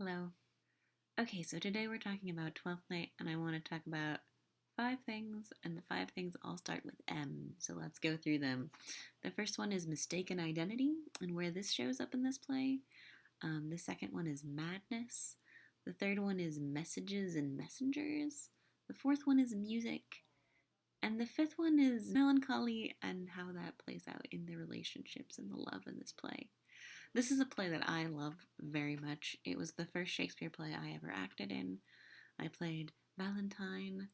Hello. Okay, so today we're talking about Twelfth Night, and I want to talk about five things, and the five things all start with M. So let's go through them. The first one is mistaken identity, and where this shows up in this play. The second one is madness. The third one is messages and messengers. The fourth one is music. And the fifth one is melancholy and how that plays out in the relationships and the love in this play. This is a play that I love very much. It was the first Shakespeare play I ever acted in. I played Valentine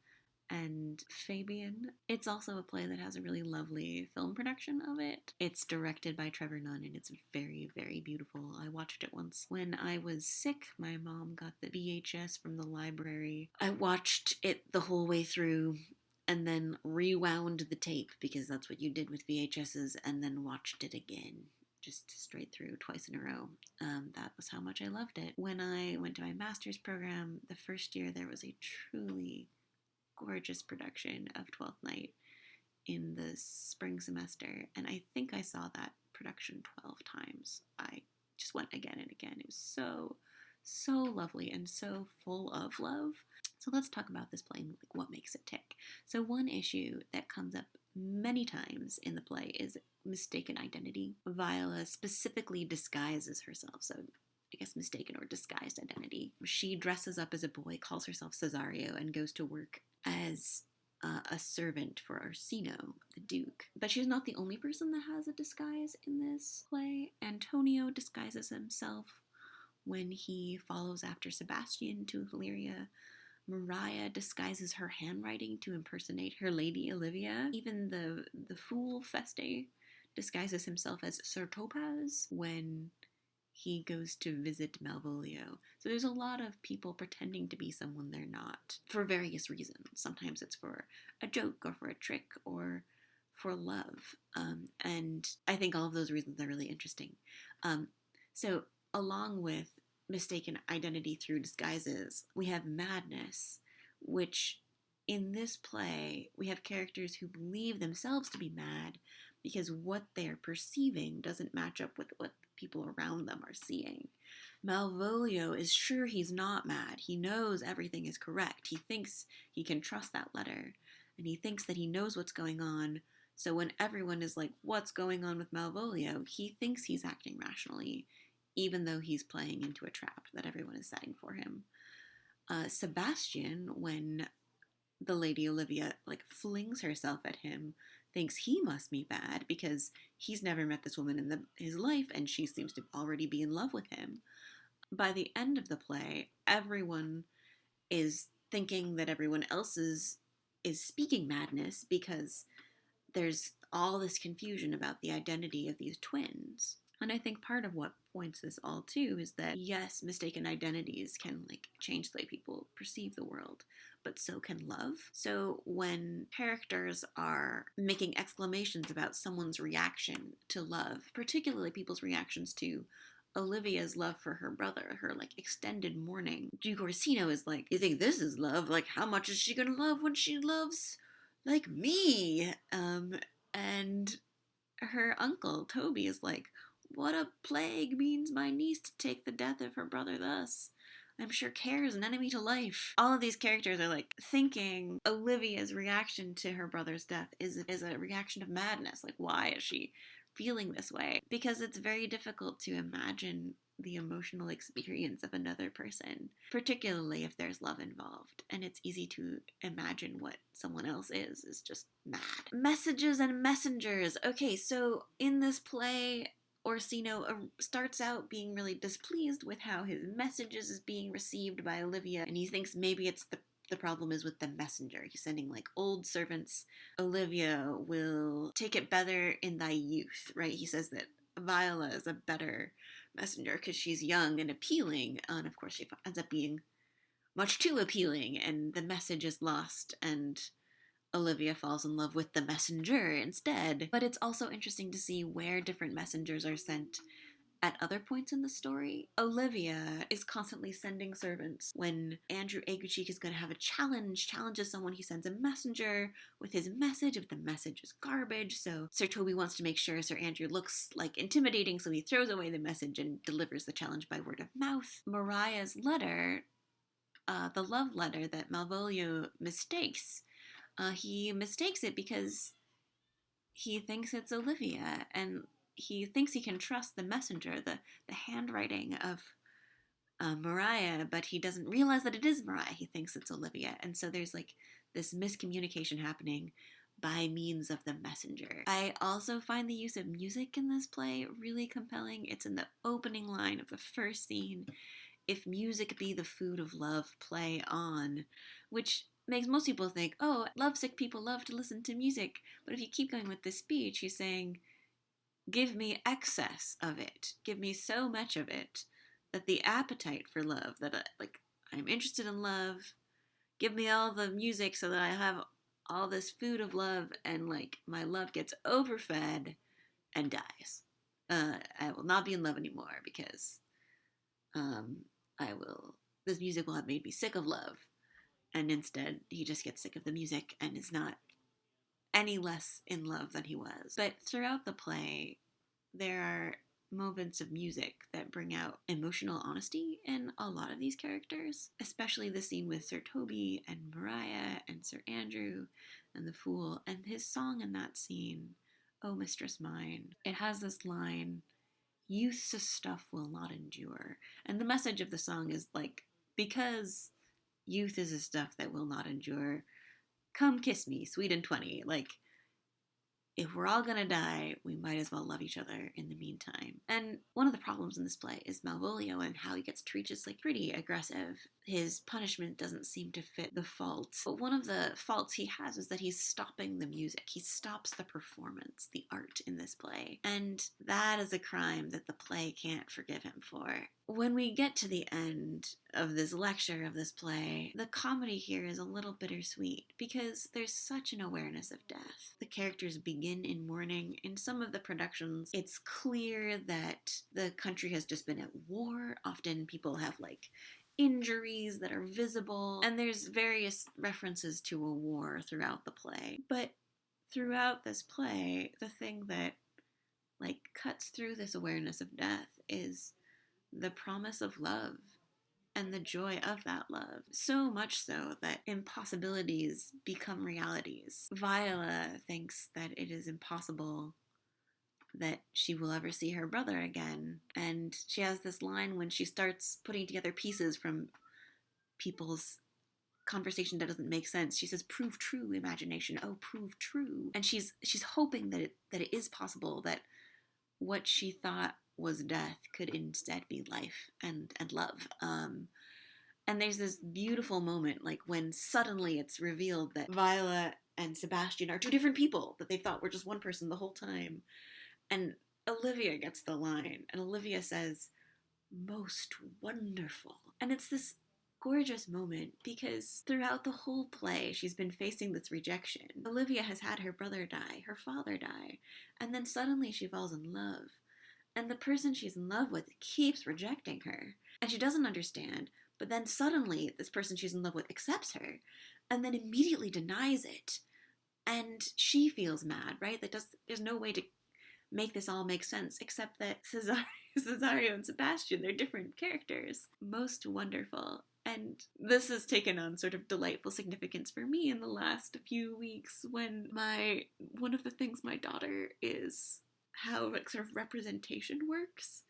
and Fabian. It's also a play that has a really lovely film production of it. It's directed by Trevor Nunn and it's very, very beautiful. I watched it once when I was sick. My mom got the VHS from the library. I watched it the whole way through and then rewound the tape because that's what you did with VHSs, and then watched it again just straight through twice in a row. That was how much I loved it. When I went to my master's program, the first year there was a truly gorgeous production of Twelfth Night in the spring semester, and I think I saw that production 12 times. I just went again and again. It was so lovely and so full of love. So let's talk about this play and like what makes it tick. So one issue that comes up many times in the play is mistaken identity. Viola specifically disguises herself, so I guess mistaken or disguised identity. She dresses up as a boy, calls herself Cesario, and goes to work as a servant for Orsino, the Duke. But she's not the only person that has a disguise in this play. Antonio disguises himself when he follows after Sebastian to Illyria. Maria disguises her handwriting to impersonate her lady Olivia. Even the fool Feste disguises himself as Sir Topaz when he goes to visit Malvolio. So there's a lot of people pretending to be someone they're not for various reasons. Sometimes it's for a joke or for a trick or for love. And I think all of those reasons are really interesting. So along with mistaken identity through disguises, we have madness, which in this play, we have characters who believe themselves to be mad because what they're perceiving doesn't match up with what people around them are seeing. Malvolio is sure he's not mad. He knows everything is correct. He thinks he can trust that letter, and he thinks that he knows what's going on. So when everyone is like, what's going on with Malvolio, he thinks he's acting rationally, even though he's playing into a trap that everyone is setting for him. Sebastian, when the lady Olivia flings herself at him, thinks he must be bad because he's never met this woman in his life and she seems to already be in love with him. By the end of the play, everyone is thinking that everyone else is speaking madness because there's all this confusion about the identity of these twins. And I think part of what points this all to is that, yes, mistaken identities can change the way people perceive the world, but so can love. So when characters are making exclamations about someone's reaction to love, particularly people's reactions to Olivia's love for her brother, her extended mourning, Duke Orsino is like, you think this is love? How much is she gonna love when she loves me? And her uncle Toby is like, what a plague means my niece to take the death of her brother thus? I'm sure care is an enemy to life. All of these characters are thinking Olivia's reaction to her brother's death is a reaction of madness. Why is she feeling this way? Because it's very difficult to imagine the emotional experience of another person, particularly if there's love involved, and it's easy to imagine what someone else is just mad. Messages and messengers. Okay, so in this play, Orsino starts out being really displeased with how his messages is being received by Olivia, and he thinks maybe it's the problem is with the messenger. He's sending old servants. Olivia will take it better in thy youth, right? He says that Viola is a better messenger because she's young and appealing, and of course she ends up being much too appealing, and the message is lost, and Olivia falls in love with the messenger instead. But it's also interesting to see where different messengers are sent at other points in the story. Olivia is constantly sending servants. When Andrew Aguicheek is going to have a challenges someone, he sends a messenger with his message. If the message is garbage, so Sir Toby wants to make sure Sir Andrew looks like intimidating, so he throws away the message and delivers the challenge by word of mouth. Mariah's letter, the love letter that Malvolio mistakes, he mistakes it because he thinks it's Olivia, and he thinks he can trust the messenger, the handwriting of Mariah, but he doesn't realize that it is Mariah. He thinks it's Olivia. And so there's like this miscommunication happening by means of the messenger. I also find the use of music in this play really compelling. It's in the opening line of the first scene. If music be the food of love, play on, which makes most people think, oh, lovesick people love to listen to music. But if you keep going with this speech, he's saying, give me excess of it. Give me so much of it that the appetite for love, that I'm interested in love. Give me all the music so that I have all this food of love, and like my love gets overfed and dies. I will not be in love anymore because this music will have made me sick of love. And instead, he just gets sick of the music and is not any less in love than he was. But throughout the play, there are moments of music that bring out emotional honesty in a lot of these characters, especially the scene with Sir Toby and Mariah and Sir Andrew and the Fool, and his song in that scene, "Oh Mistress Mine." It has this line, "Youth's stuff will not endure." And the message of the song is like, because youth is a stuff that will not endure, come kiss me, sweet and 20. Like, if we're all gonna die, we might as well love each other in the meantime. And one of the problems in this play is Malvolio and how he gets treated as like pretty aggressive. His punishment doesn't seem to fit the fault. But one of the faults he has is that he's stopping the music. He stops the performance, the art in this play. And that is a crime that the play can't forgive him for. When we get to the end of this lecture of this play, the comedy here is a little bittersweet because there's such an awareness of death. The characters begin in mourning. In some of the productions, it's clear that the country has just been at war. Often people have like injuries that are visible, and there's various references to a war throughout the play. But throughout this play, the thing that like cuts through this awareness of death is the promise of love and the joy of that love. So much so that impossibilities become realities. Viola thinks that it is impossible that she will ever see her brother again. And she has this line when she starts putting together pieces from people's conversation that doesn't make sense. She says, "Prove true, imagination. Oh, prove true." And she's hoping that it is possible that what she thought was death could instead be life and love. And there's this beautiful moment, like when suddenly it's revealed that Viola and Sebastian are two different people that they thought were just one person the whole time. And Olivia gets the line, and Olivia says, "Most wonderful." And it's this gorgeous moment because throughout the whole play, she's been facing this rejection. Olivia has had her brother die, her father die, and then suddenly she falls in love. And the person she's in love with keeps rejecting her. And she doesn't understand, but then suddenly this person she's in love with accepts her, and then immediately denies it. And she feels mad, right? There's no way to make this all make sense, except that Cesario and Sebastian, they're different characters. Most wonderful. And this has taken on sort of delightful significance for me in the last few weeks when one of the things my daughter is how like sort of representation works.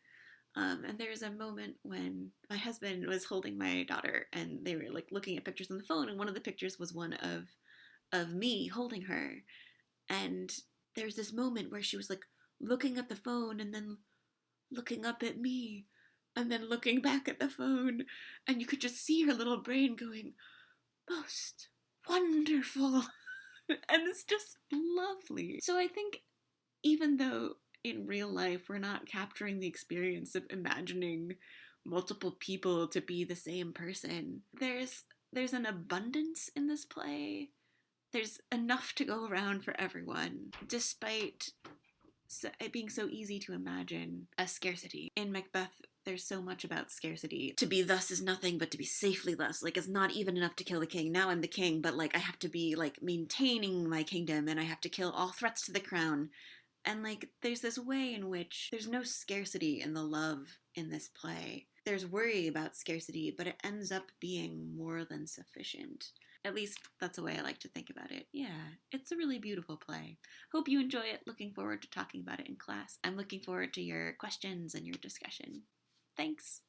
And there's a moment when my husband was holding my daughter and they were like looking at pictures on the phone, and one of the pictures was one of me holding her. And there's this moment where she was like looking at the phone and then looking up at me and then looking back at the phone, and you could just see her little brain going, "Most wonderful." And it's just lovely. So I think even though in real life we're not capturing the experience of imagining multiple people to be the same person, there's an abundance in this play. There's enough to go around for everyone, despite it being so easy to imagine a scarcity. In Macbeth, there's so much about scarcity. To be thus is nothing, but to be safely thus. Like, it's not even enough to kill the king. Now I'm the king, but like, I have to be like maintaining my kingdom, and I have to kill all threats to the crown. And like, there's this way in which there's no scarcity in the love in this play. There's worry about scarcity, but it ends up being more than sufficient. At least that's the way I like to think about it. Yeah, it's a really beautiful play. Hope you enjoy it. Looking forward to talking about it in class. I'm looking forward to your questions and your discussion. Thanks.